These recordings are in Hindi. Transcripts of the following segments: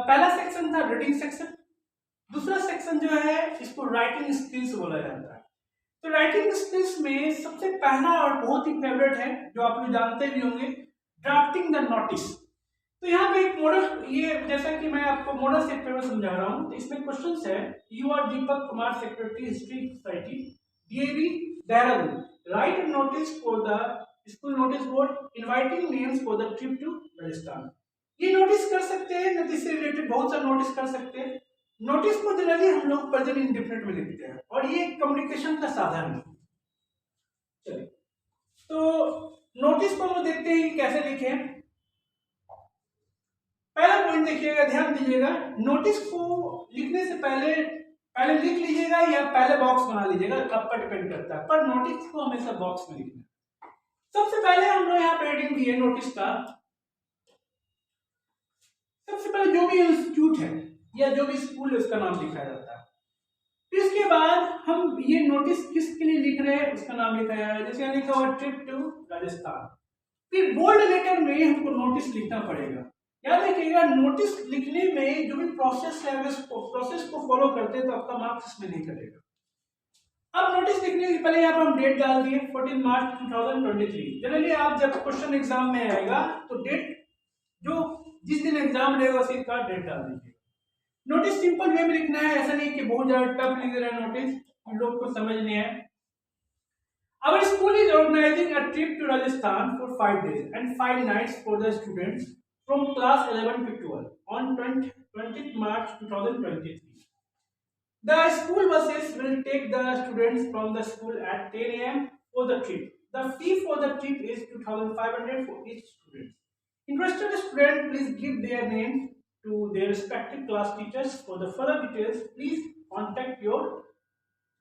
पहला सेक्शन था रीडिंग सेक्शन। दूसरा सेक्शन जो है इसको राइटिंग स्किल्स बोला जाता है। तो राइटिंग स्किल्स में सबसे पहला और बहुत ही फेवरेट है जो आप लोग जानते भी होंगे, ड्राफ्टिंग द नोटिस। तो यहाँ पे एक मॉडल, ये जैसा कि मैं आपको मॉडल सेट पेपर समझा रहा हूँ, तो इसमें क्वेश्चन है, you are Deepak Kumar, secretary history society DAV Dehradun, write notice for the school notice board inviting names for the trip to Rajasthan. ये नोटिस कर सकते हैं, नोटिस से रिलेटेड बहुत सारे नोटिस कर सकते हैं। नोटिस को जनरली हम लोग प्रेजेंट इंडेफिनिट में लिखते हैं और ये कम्युनिकेशन का साधन है। चलिए, तो नोटिस को हम देखते हैं कि कैसे लिखें। पहला पॉइंट देखिएगा, ध्यान दीजिएगा, नोटिस को लिखने से पहले लिख लीजिएगा या पहले बॉक्स बना लीजिएगा, कब पर डिपेंड करता है, पर नोटिस को हमेशा बॉक्स में लिखना है। सबसे पहले हम लोग यहाँ पे हेडिंग दी है नोटिस का। सबसे पहले जो भी इंस्टीट्यूट है या जो भी स्कूल है उसका नाम लिखा जाता है। फिर इसके बाद हम ये नोटिस किसके लिए लिख रहे हैं उसका नाम लिखा जाएगा, जैसे यहाँ लिखा हुआ ट्रिप टू राजस्थान। फिर बोल्ड लेटर में हमको नोटिस लिखना पड़ेगा। याद रखिएगा, नोटिस लिखने में जो भी प्रोसेस है, अगर प्रोसेस को फॉलो करते हैं तो आपका मार्क्स इसमें नहीं करेगा। अब नोटिस लिखने से पहले यहाँ पर हम डेट डाल दिए 14 मार्च 2023। जनरली आप जब क्वेश्चन एग्जाम में आएगा तो डेट जो जिस दिन एग्जाम रहेगा उसी का डेट डाल दीजिए। नोटिस सिंपल वे में लिखना है, ऐसा नहीं कि बहुत ज्यादा टफ लिख रहे हैं नोटिस, हम लोग को समझने है। Our school is organizing a trip to Rajasthan for 5 days and 5 nights for the students from class 11 to 12 on 20th March 2023. The school buses will take the students from the school at 10 a.m. for the trip. The fee for the trip is 2,500 for each student. Interested student, please give their name to their respective class teachers. For the further details, please contact your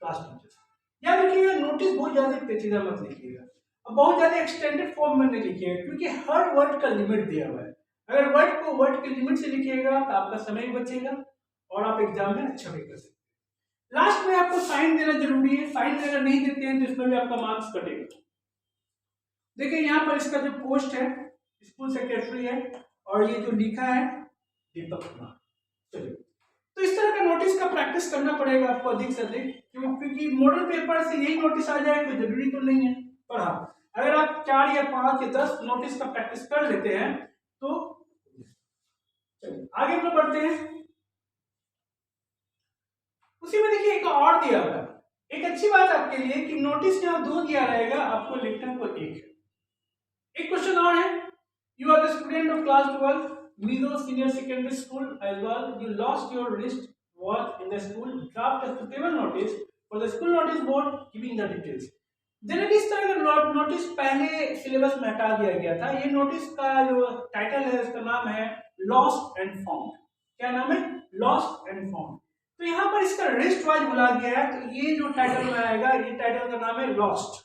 class teachers. याद रखिएगा, नोटिस बहुत ज्यादा पेचीदा मत लिखिएगा और बहुत ज्यादा एक्सटेंडेड फॉर्म में नहीं लिखिएगा, क्योंकि हर वर्ड का लिमिट दिया हुआ है। अगर वर्ड को वर्ड के लिमिट से लिखिएगा तो आपका समय बचेगा और आप एग्जाम में अच्छा भी कर सकते हैं। लास्ट में आपको साइन देना जरूरी है, साइन अगर नहीं देते हैं तो इसमें भी आपका मार्क्स कटेगा। देखिए यहाँ पर इसका जो पोस्ट है स्कूल सेक्रेटरी है और ये जो लिखा है दीपक कुमार। चलिए, तो इस तरह का नोटिस का प्रैक्टिस करना पड़ेगा आपको अधिक से अधिक, क्योंकि मॉडल पेपर से यही नोटिस आ जाए तो जरूरी तो नहीं है, पर हाँ अगर आप 4 या 5 या 10 नोटिस का प्रैक्टिस कर लेते हैं तो आगे हम बढ़ते हैं। उसी में देखिए एक और दिया हुआ है, एक अच्छी बात आपके लिए कि नोटिस यहाँ 2 दिया रहेगा, आपको लिखना को 1 है। एक क्वेश्चन और है, you are the student of class 12 Mizo Senior Secondary School as well. You lost your wrist watch in the school. Draft a suitable notice for the school notice board giving the details. Generally इस तरह का नोटिस पहले सिलेबस में हटा दिया गया था। ये नोटिस का जो टाइटल है उसका नाम है लॉस्ट एंड फाउंड। क्या नाम है? Lost and found. तो यहाँ पर इसका रिस्ट वॉच बुला गया है, तो ये जो टाइटल में आएगा ये टाइटल का नाम है लॉस्ट।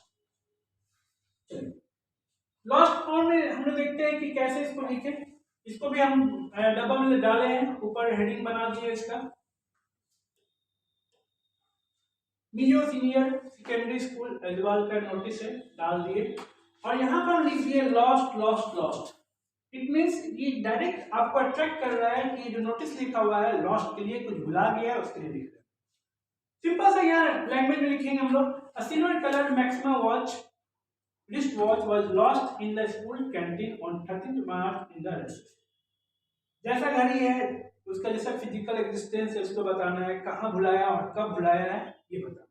लॉस्ट फाउंड में हम लोग देखते हैं कि कैसे इसको लिखे। इसको भी हम डब्बा में डाले हैं, ऊपर हेडिंग बना दिए इसका Mizo senior secondary school Aizawl का नोटिस है, डाल दिए और यहाँ पर लिख दिए lost lost lost. It means ये डायरेक्ट आपको अट्रैक्ट कर रहा है कि जो नोटिस लिखा हुआ है लॉस्ट के लिए कुछ भुला गया है उसके लिए लिख रहे हैं। सिंपल सा यहाँ लैंग्वेज में लिखेंगे हम लोग, अ silver colour maxima watch wrist watch was lost in the school canteen on 13th March in the recess. जैसा घड़ी है उसका जैसा फिजिकल एग्जिस्टेंस है उसको बताना है, कहाँ भुलाया और कब भुलाया है ये बताना है।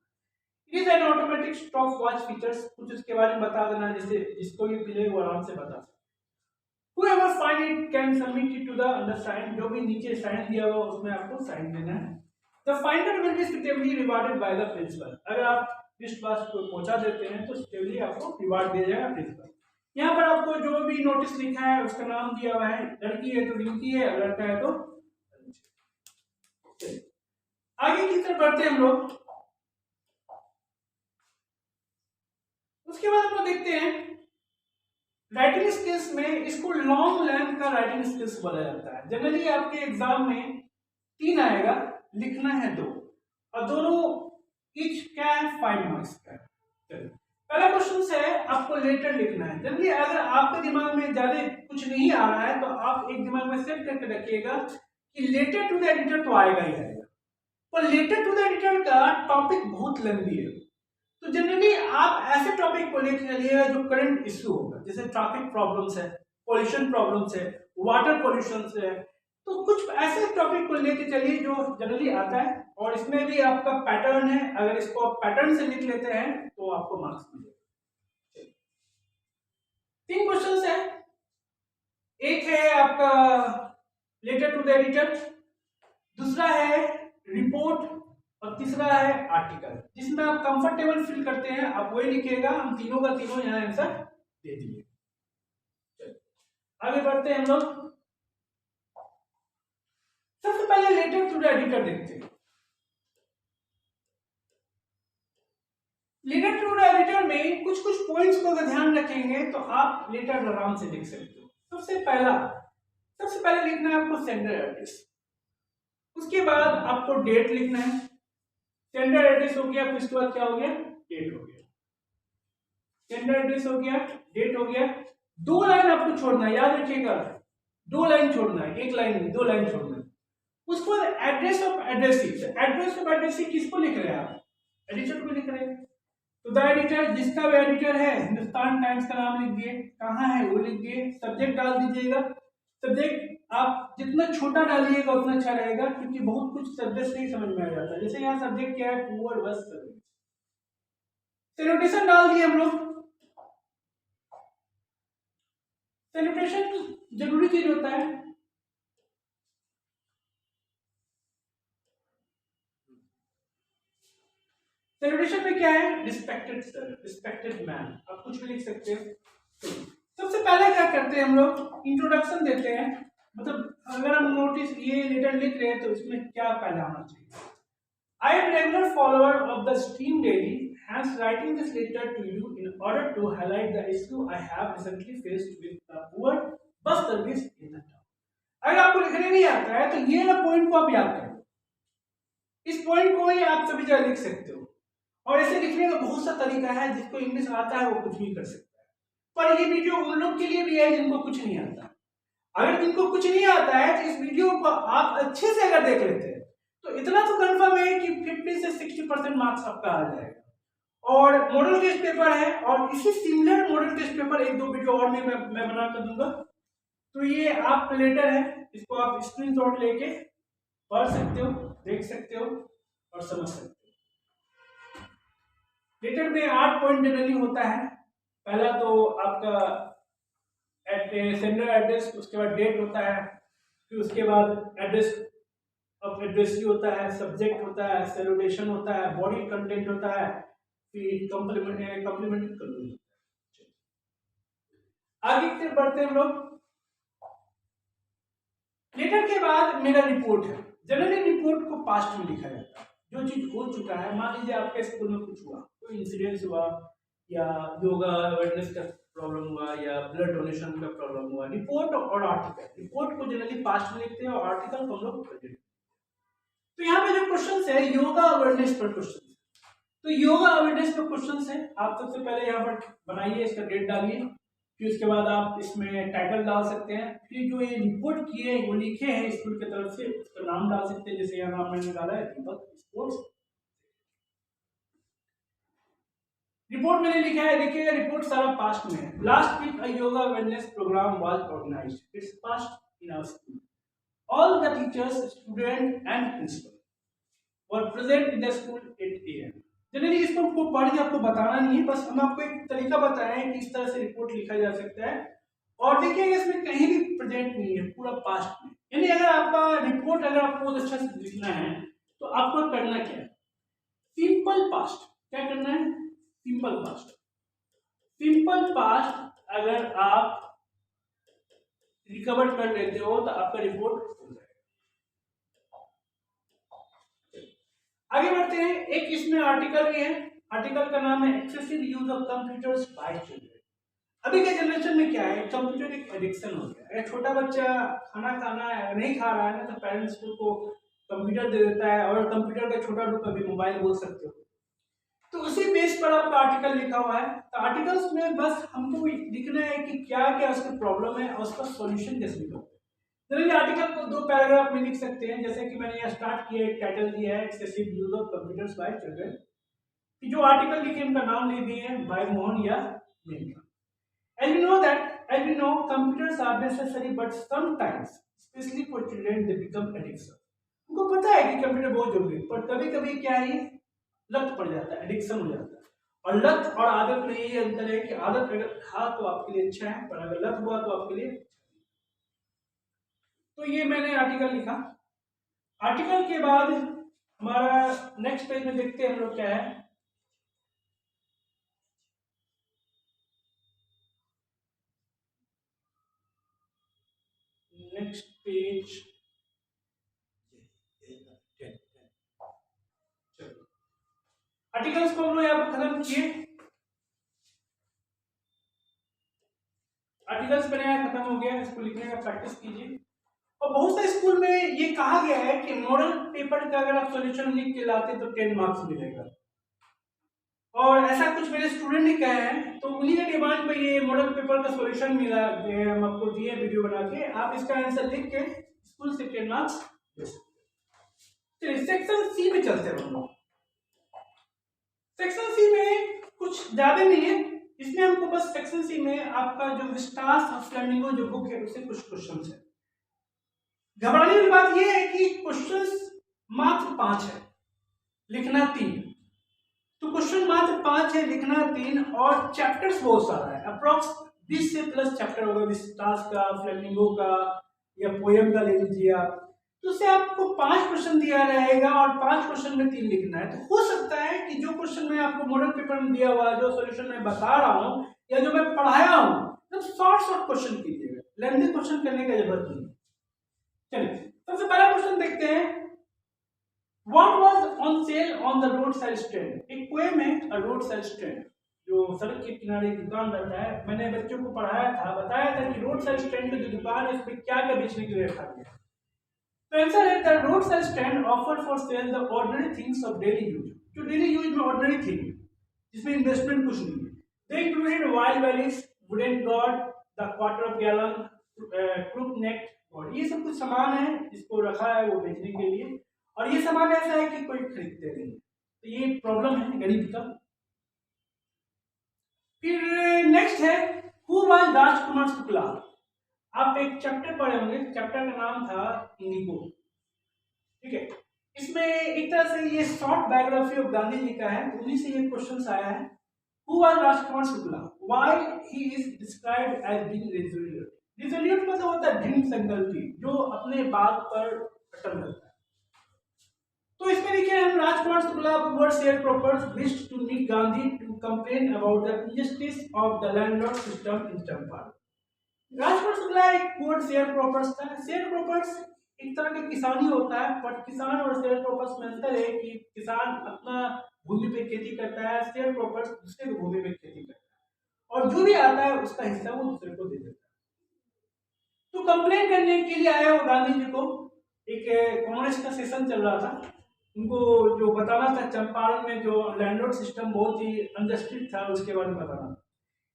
It is an automatic stop watch features, कुछ उसके बारे में बता देना जिससे जिसको ये मिले वो आराम से बता सके। Whoever find it can submit it to the undersigned, जो भी नीचे साइन दिया हुआ उसमें आपको साइन देना है। The finder will be suitably rewarded by the principal. अगर आप रिस्ट वॉच को पहुंचा देते हैं तो सुटेबली आपको रिवार्ड दिया जाएगा प्रिंसिपल। यहाँ पर आपको जो भी नोटिस लिखा है उसका नाम दिया हुआ है, लड़की है तो रिंकी है, लड़का है तो आगे की तरफ बढ़ते हैं हम लोग। उसके बाद हम लोग देखते हैं राइटिंग स्किल्स में इसको लॉन्ग लेंथ का राइटिंग स्किल्स बोला जाता है। जनरली आपके एग्जाम में 3 आएगा, लिखना है 2 और दोनों ईच क्या है 5 मार्क्स का है। पहला क्वेश्चन है आपको लेटर लिखना है। जनरली अगर आपके दिमाग में ज्यादा कुछ नहीं आ रहा है तो आप एक दिमाग में सेट करके रखिएगा कि लेटर टू द एडिटर तो आएगा ही आएगा, पर लेटर टू द एडिटर का टॉपिक बहुत लंबी है। तो जनरली आप ऐसे टॉपिक को लेकर चलिएगा जो करंट इश्यू होगा, जैसे ट्रैफिक प्रॉब्लम्स है, पोल्यूशन प्रॉब्लम्स है, वाटर पोल्यूशन है। तो कुछ ऐसे टॉपिक को लेकर चलिए जो जनरली आता है, और इसमें भी आपका पैटर्न है, अगर इसको आप पैटर्न से लिख लेते हैं तो आपको मार्क्स मिलेगा। 3 क्वेश्चंस है, एक है आपका लेटर टू द एडिटर, दूसरा है रिपोर्ट, और तीसरा है आर्टिकल। जिसमें आप कंफर्टेबल फील करते हैं आप वही लिखिएगा, हम तीनों का तीनों यहाँ आंसर दे दिए। आगे बढ़ते हैं हम लोग। सबसे पहले लेटर टू द एडिटर देखते हैं। लेटर टू द एडिटर में कुछ कुछ पॉइंट्स को अगर ध्यान रखेंगे तो आप लेटर आराम से लिख सकते हो। सबसे पहले लिखना है आपको सेंडर एड्रेस, उसके बाद आपको डेट लिखना है। सेंडर एड्रेस हो गया, फिर उसके बाद क्या हो गया, डेट हो गया। सेंडर एड्रेस हो गया, डेट हो गया। 2 लाइन आपको छोड़ना है, याद रखिएगा, 2 लाइन छोड़ना है, 1 लाइन नहीं, 2 लाइन छोड़ना है। उसको address of addressing, address of addressing किसको लिख रहे हैं आप, एडिटर को लिख रहे हैं। तो द एडिटर, जिसका भी एडिटर है, हिंदुस्तान टाइम्स का नाम लिख दिए, कहाँ है वो लिख दिए, सब्जेक्ट डाल दीजिएगा। सब्जेक्ट आप जितना छोटा डालिएगा उतना अच्छा रहेगा, क्योंकि बहुत कुछ सब्जेक्ट नहीं समझ में आ जाता है। जैसे यहाँ सब्जेक्ट क्या है, पुअर बस सर्विस। सैल्यूटेशन डाल दिए हम लोग। सैल्यूटेशन जरूरी चीज होता है। सैल्यूटेशन में क्या है, रिस्पेक्टेड सर, रिस्पेक्टेड मैन, आप कुछ भी लिख सकते हो। सबसे पहले क्या करते हैं हम लोग, इंट्रोडक्शन देते हैं। मतलब अगर हम नोटिस ये लेटर लिख रहे हैं तो इसमें क्या पहले आना चाहिए, I am regular follower of the stream daily, hence writing this letter to you in order to highlight the issue I have recently faced with the poor bus service in the town। अगर आपको लिखने नहीं आता है तो ये ना पॉइंट को आप याद कर लो, इस पॉइंट को ही आप सभी जगह लिख सकते हो। और ऐसे लिखने का बहुत सा तरीका है, जिसको इंग्लिश आता है वो कुछ भी कर सकता है। पर ये वीडियो उन लोग के लिए भी है जिनको कुछ नहीं आता। अगर जिनको कुछ नहीं आता है तो इस वीडियो को आप अच्छे से अगर देख लेते हैं तो इतना तो कंफर्म है कि 50 से 60% मार्क्स आपका आ जाएगा। और मॉडल टेस्ट पेपर है, और इसी similar model test paper 1-2 video और मैं बना कर दूंगा। तो ये आप लेटर है, इसको आप स्क्रीनशॉट लेके पढ़ सकते हो, देख सकते हो और समझ सकते हो। लेटर में 8 पॉइंट जनरली होता है। पहला तो आपका सेंडर एड्रेस, उसके बाद डेट होता है, फिर उसके बाद एड्रेस ऑफ एड्रेस होता है, सब्जेक्ट होता है, सैल्यूटेशन होता है, बॉडी कंटेंट होता है, फिर कॉम्प्लीमेंट्री कर। आगे फिर बढ़ते हैं हम लोग। लेटर के बाद मेरा रिपोर्ट है। जनरली रिपोर्ट को पास्ट में लिखा जाता है, जो चीज हो चुका है। मान लीजिए आपके स्कूल में कुछ हुआ, कोई इंसिडेंस हुआ, या योगा अवेयरनेस का प्रॉब्लम हुआ, या ब्लड डोनेशन का प्रॉब्लम हुआ। रिपोर्ट और आर्टिकल, रिपोर्ट को जनरली पास्ट में लिखते हैं और आर्टिकल को हम लोग प्रेजेंट। तो यहाँ पे जो क्वेश्चन है योगा अवेयरनेस पर क्वेश्चन, तो योगा अवेयरनेस पर क्वेश्चन है। आप सबसे पहले यहाँ पर बनाइए, इसका डेट डालिए, फिर उसके बाद आप इसमें टाइटल डाल सकते हैं। फिर जो ये रिपोर्ट किए वो लिखे हैं स्कूल की तरफ से, उसका नाम डाल सकते हैं। जैसे यहाँ नाम मैंने डाला है दीपक स्पोर्ट्स। रिपोर्ट मैंने लिखा है, देखिएगा रिपोर्ट सारा पास्ट में है। Last week a yoga awareness programme was organised, it's past in our school, all the teachers, student and principal were present in the school at 8 AM। Generally इसको आपको पढ़ के आपको बताना नहीं है, बस हम आपको एक तरीका बताएं कि इस तरह से रिपोर्ट लिखा जा सकता है। और देखिएगा इसमें कहीं भी प्रेजेंट नहीं है, पूरा पास्ट में। यानी अगर आपका रिपोर्ट अगर आपको बहुत अच्छा से लिखना है तो आपको करना क्या है, सिंपल पास्ट। क्या करना है, सिंपल पास्ट। सिंपल पास्ट अगर आप रिकवर कर लेते हो तो आपका रिपोर्ट हो जाएगा। आगे बढ़ते हैं। एक इसमें आर्टिकल भी है, आर्टिकल का नाम है excessive use of computers bye children. अभी के जनरेशन में क्या है, कंप्यूटर एक एडिक्शन हो गया है। अगर छोटा बच्चा खाना खाना है, नहीं खा रहा है ना, तो पेरेंट्स को कंप्यूटर दे देता है, और कंप्यूटर का छोटा रूप अभी मोबाइल बोल सकते हो। तो उसी बेस पर आपका आर्टिकल लिखा हुआ है। तो आर्टिकल्स में बस हमको लिखना है कि क्या क्या उसकी प्रॉब्लम है और उसका सॉल्यूशन कैसे निकालते हैं। जनरली आर्टिकल को 2 पैराग्राफ में लिख सकते हैं, जैसे कि मैंने यहाँ स्टार्ट किया, एक टाइटल दिया है excessive use of computers bye children, कि जो आर्टिकल लिखे उनका नाम लिख दिए हैं भाई मोहन या Maneka. As we know, computers are necessary, but sometimes, especially for children, they become addiction. उनको पता है कि कंप्यूटर बहुत जरूरी है, पर कभी कभी क्या है, लत पड़ जाता है, एडिक्शन हो जाता है। और लत और आदत में यही अंतर है कि आदत अगर था तो आपके लिए अच्छा है, पर अगर लत हुआ तो आपके लिए। तो ये मैंने आर्टिकल लिखा। आर्टिकल के बाद हमारा नेक्स्ट पेज में देखते हैं हम लोग क्या है। नेक्स्ट पेज, आर्टिकल्स को हम लोग यहाँ पर खत्म किए। आर्टिकल्स मैंने यहाँ खत्म हो गया, इसको लिखने का प्रैक्टिस कीजिए। और बहुत सारे स्कूल में ये कहा गया है कि मॉडल पेपर का अगर आप सॉल्यूशन लिख के लाते तो 10 मार्क्स मिलेगा, और ऐसा कुछ मेरे स्टूडेंट ने कहा है, तो उन्हीं के डिमांड पे ये मॉडल पेपर का सॉल्यूशन मिला, हम आपको दिए वीडियो बना के, आप इसका आंसर लिख के स्कूल से 10 मार्क्स। चलिए सेक्शन सी में चलते हैं हम लोग। सेक्शन सी में कुछ ज्यादा नहीं है, इसमें हमको बस सेक्शन सी में आपका जो विस्टास ऑफ फ्लेमिंगो जो बुक है उससे कुछ क्वेश्चंस है। घबराने वाली बात यह है कि क्वेश्चंस मात्र 5 है, लिखना 3। तो क्वेश्चन मात्र 5 है, लिखना 3, और चैप्टर्स बहुत सारा है, अप्रोक्स 20 से प्लस चैप्टर होगा, विस्टास का, फ्लेमिंगो का, या पोएम का ले लीजिए आप। तो उससे आपको 5 क्वेश्चन दिया रहेगा और 5 क्वेश्चन में 3 लिखना है। तो हो सकता है कि जो क्वेश्चन मैं आपको मॉडल पेपर में दिया हुआ, जो सॉल्यूशन मैं बता रहा हूँ या जो मैं पढ़ाया हूँ, तो शॉर्ट क्वेश्चन कीजिएगा, लेंथी क्वेश्चन करने की जरूरत नहीं। चलिए सबसे पहला क्वेश्चन देखते हैं। What was on sale on the roadside stand? एक पोएम है A Roadside Stand, जो सड़क के किनारे दुकान रहता है। मैंने बच्चों को पढ़ाया था, बताया था कि रोड साइड स्टैंड में जो दुकान है उसमें क्या क्या बेचने के लिए रखा गया। तो आंसर है the road side stand offer for sale the ordinary things of daily use. जो डेली यूज में ऑर्डिनरी थिंग जिसमें इन्वेस्टमेंट कुछ नहीं है। They included wild valise, wooden gourd, the quarter of gallon, crook neck gourd. ये सब कुछ सामान है जिसको रखा है वो बेचने के लिए, और ये सामान ऐसा है कि कोई खरीदते नहीं। तो ये प्रॉब्लम है गरीब का। फिर नेक्स्ट है हु वाज राजकुमार शुक्ला। आप एक चैप्टर पढ़े होंगे, चैप्टर का नाम था इंडिगो, ठीक है। इसमें एक तरह से ये short biography of Gandhi ji का है, तो उन्हीं से ये क्वेश्चन आया है। Who was Rajkumar Shukla, why he is described as being resolute. Resolute मतलब होता है दृढ़ संकल्पी, जो अपने बात पर अटल रहता है। तो इसमें देखिए हम Rajkumar Shukla poor shareholders wished to meet Gandhi to complain about the injustice of the landlord system in Champaran. Rajkumar Shukla एक पुअर शेयरहोल्डर्स था। शेयरहोल्डर्स एक तरह का किसानी होता है, पर किसान और शेयरहोल्डर्स में अंतर है कि किसान अपना भूमि पे खेती करता है, शेयरहोल्डर्स दूसरे की भूमि पे खेती करता है, और जो भी आता है उसका हिस्सा वो दूसरे को दे देता है। तो कंप्लेन करने के लिए आए वो गांधी जी को, एक कांग्रेस का सेशन चल रहा था, उनको जो बताना था चंपारण में जो लैंडलॉर्ड सिस्टम बहुत ही अनजस्टिस था उसके बारे में बताना।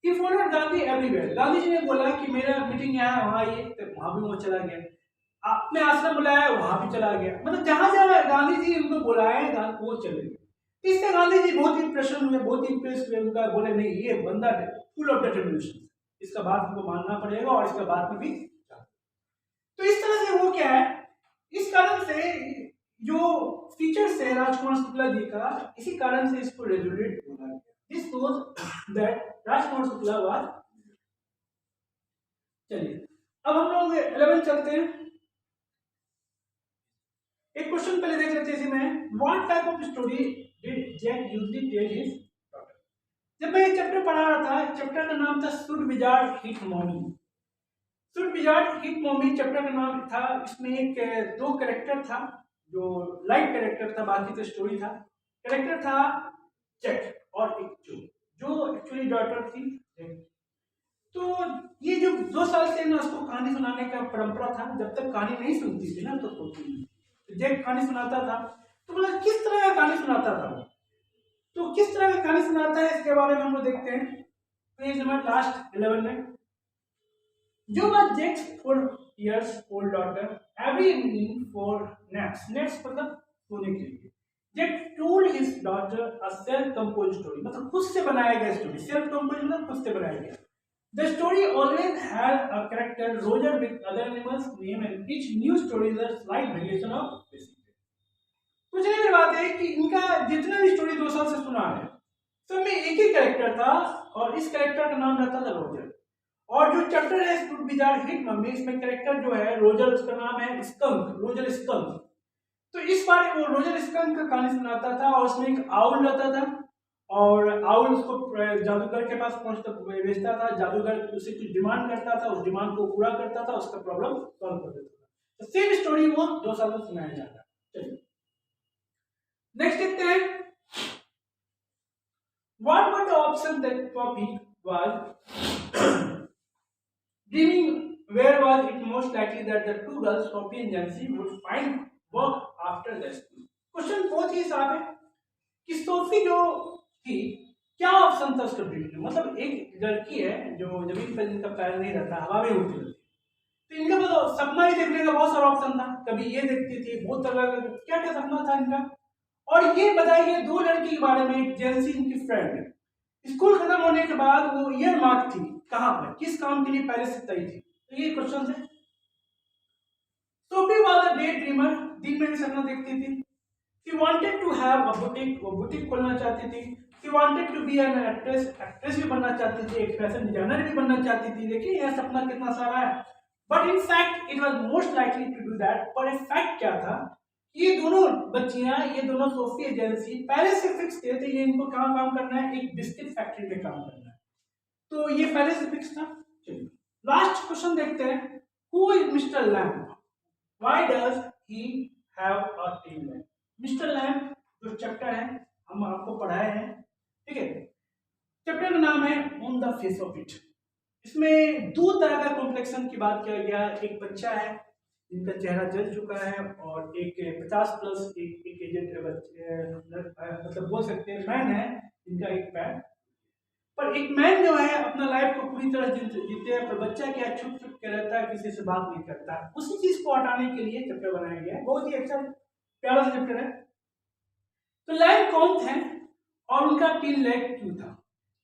He followed Gandhi everywhere. Gandhi ji ने बोला कि मेरा मीटिंग यहाँ है वहाँ, ये तो वहाँ भी वो चला गया, आपने आश्रम बुलाया वहाँ भी चला गया, मतलब जहाँ जहाँ गांधी जी उनको बुलाए वो चले गए। इससे गांधी जी बहुत ही प्रसन्न हुए, बहुत ही इंप्रेस हुए, उनका बोले नहीं ये बंदा फुल ऑफ डिटर्मिनेशन, इसका बात हमको मानना पड़ेगा और इसका बात में भी। तो इस तरह से वो क्या है, इस कारण से जो फीचर्स है राजकुमार शुक्ला जी का, इसी कारण से इसको रेजुलेट बोला गया। This shows that Rajkumar Shukla was. चलिए अब हम लोग 11 चलते हैं। एक क्वेश्चन पहले देख लेते हैं इसमें, what type of story did Jack usually tell his daughter. जब मैं ये चैप्टर पढ़ा रहा था, चैप्टर का नाम था should wizard hit mommy. Should wizard hit mommy chapter का नाम था। इसमें एक 2 कैरेक्टर था, जो लाइट कैरेक्टर था, बाकी तो स्टोरी था। कैरेक्टर था जैक और एक जो एक्चुअली डॉटर थी। तो ये जो 2 साल से ना उसको कहानी सुनाने का परंपरा था, जब तक कहानी नहीं सुनती थी ना तो सोती नहीं, तो जैक कहानी सुनाता था। तो बोला किस तरह का कहानी सुनाता था, तो किस तरह का कहानी सुनाता है इसके बारे में हम लोग देखते हैं पेज नंबर लास्ट 11 में। जो was Jack's 4 years old daughter every evening for naps. Naps मतलब सोने के लिए. Jack told his daughter a self-composed story. मतलब खुद से बनाया गया story. Self-composed मतलब खुद से बनाया गया. The story always had a character Roger with other animals name and each new story is a slight variation of basic. कुछ नहीं बात है कि इनका जितना भी स्टोरी 2 साल से सुना है सब में एक ही कैरेक्टर था और इस कैरेक्टर का नाम रहता था रोजर। और जो चैप्टर है स्टूड विजार्ड हिट मम्मी, इसमें कैरेक्टर जो है रोजर, उसका नाम है स्कंक, रोजर स्कंक। तो इस बार वो रोजर स्कंक का कहानी सुनाता था और उसमें एक आउल रहता था और आउल उसको जादूगर के पास भेजता था, जादूगर उसे कुछ डिमांड करता था, उस डिमांड को पूरा करता था, उसका प्रॉब्लम सॉल्व कर देता था। तो सेम स्टोरी वो 2 साल में सुनाया जाता है। चलिए नेक्स्ट देखते हैं। What were the options that Poppy was dreaming? Where was it most likely that the two girls, Poppy and Jancy, would find work after the school? Question बहुत ही साफ है कि सोफी जो थी क्या ऑप्शन था उसका ड्रीम में। मतलब एक लड़की है जो जमीन पर जिनका पैर नहीं रहता, हवा में उड़ती रहती, तो इनका मतलब सपना ही देखने का बहुत सारा ऑप्शन था। कभी ये देखती थी, बहुत अलग क्या क्या सपना था इनका। और ये बताइए 2 लड़की के बारे में, जेंसी इनकी फ्रेंड, स्कूल खत्म होने के बाद वो ईयर मार्क थी कहां पर, किस काम के लिए पहले से तय थी। तो ये क्वेश्चन है। Sophie was a day dreamer, दिन में भी सपना देखती थी। She wanted to have a boutique, वो बुटीक खोलना चाहती थी। She wanted to be an actress, actress भी बनना चाहती थी, एक फैशन डिजाइनर भी बनना चाहती थी। देखिए यह सपना कितना सारा है। But in fact it was most likely to do that. पर एक फैक्ट क्या था, ये दोनों बच्चियां, ये दोनों सोफी एजेंसी पहले से फिक्स थे, तो ये इनको कहाँ काम करना है, एक बिस्किट फैक्ट्री में काम करना है। तो ये पहले से फिक्स था। चलिए लास्ट क्वेश्चन देखते हैं। Who is mister lamp? Why does he have a tail lamp? Mister lamp जो चैप्टर है हम आपको पढ़ाए हैं, ठीक है। चैप्टर का नाम है on the face of it. इसमें 2 तरह का कॉम्प्लेक्शन की बात किया गया। एक बच्चा है जिनका चेहरा जल चुका है और एक 50 प्लस एक एजेंट मतलब बोल सकते हैं मैन है जिनका एक पैर। पर एक मैन जो है अपना लाइफ को पूरी तरह जीते हैं, पर बच्चा क्या छुप छुप के रहता है, किसी से बात नहीं करता। उसी चीज को हटाने के लिए चैप्टर बनाया गया है। बहुत ही अच्छा प्यारा सा चैप्टर है। तो लैम कौन थे और उनका 3 लेग क्यों था?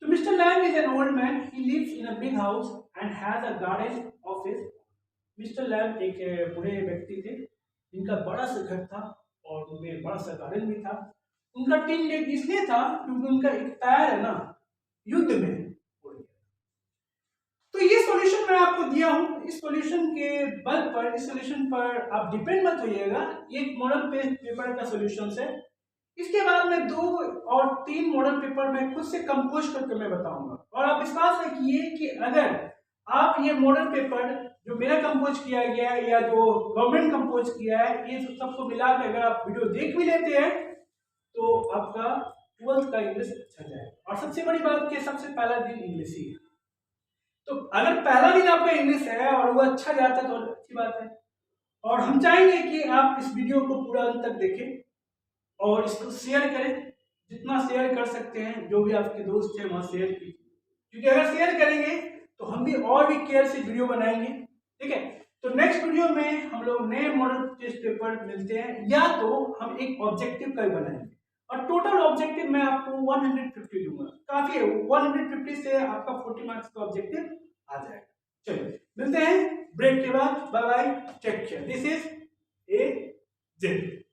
तो Mister Lamb is an old man, he lives in a big house and has a garden of his. Mister Lamb एक बूढ़े व्यक्ति थे जिनका बड़ा सा घर था और उनमें बड़ा सा गार्डन भी था। उनका 3 लेग इसलिए था क्योंकि उनका एक पैर है ना युद्ध में उड़ गया। तो ये सॉल्यूशन मैं आपको दिया हूं। इस सॉल्यूशन के बल पर, इस सॉल्यूशन पर आप डिपेंड मत होइएगा। ये एक मॉडल पेपर का सॉल्यूशन है। इसके बाद मैं 2 और 3 मॉडल पेपर में खुद से कंपोज करके मैं बताऊंगा। और आप विश्वास रखिए कि अगर आप ये मॉडल पेपर जो मेरा कंपोज किया गया है या जो गवर्नमेंट कंपोज किया है, ये सबको मिला के अगर आप वीडियो देख भी लेते हैं तो आपका 12th का इंग्लिश अच्छा जाएगा। और सबसे बड़ी बात कि सबसे पहला दिन इंग्लिश ही है। तो अगर पहला दिन आपका इंग्लिश है और वो अच्छा जाता है तो अच्छी बात है। और हम चाहेंगे कि आप इस वीडियो को पूरा अंत तक देखें और इसको शेयर करें, जितना शेयर कर सकते हैं। जो भी आपके दोस्त हैं वहाँ शेयर कीजिए, क्योंकि अगर शेयर करेंगे तो हम भी और भी केयर से वीडियो बनाएंगे, ठीक है। तो नेक्स्ट वीडियो में हम लोग नए मॉडल टेस्ट पेपर मिलते हैं, या तो हम एक ऑब्जेक्टिव का बनाएंगे और टोटल ऑब्जेक्टिव मैं आपको 150 दूंगा, काफी है। 150 से आपका 40 मार्क्स का ऑब्जेक्टिव आ जाएगा। चलिए मिलते हैं ब्रेक के बाद। Bye bye, take care. This is A Z.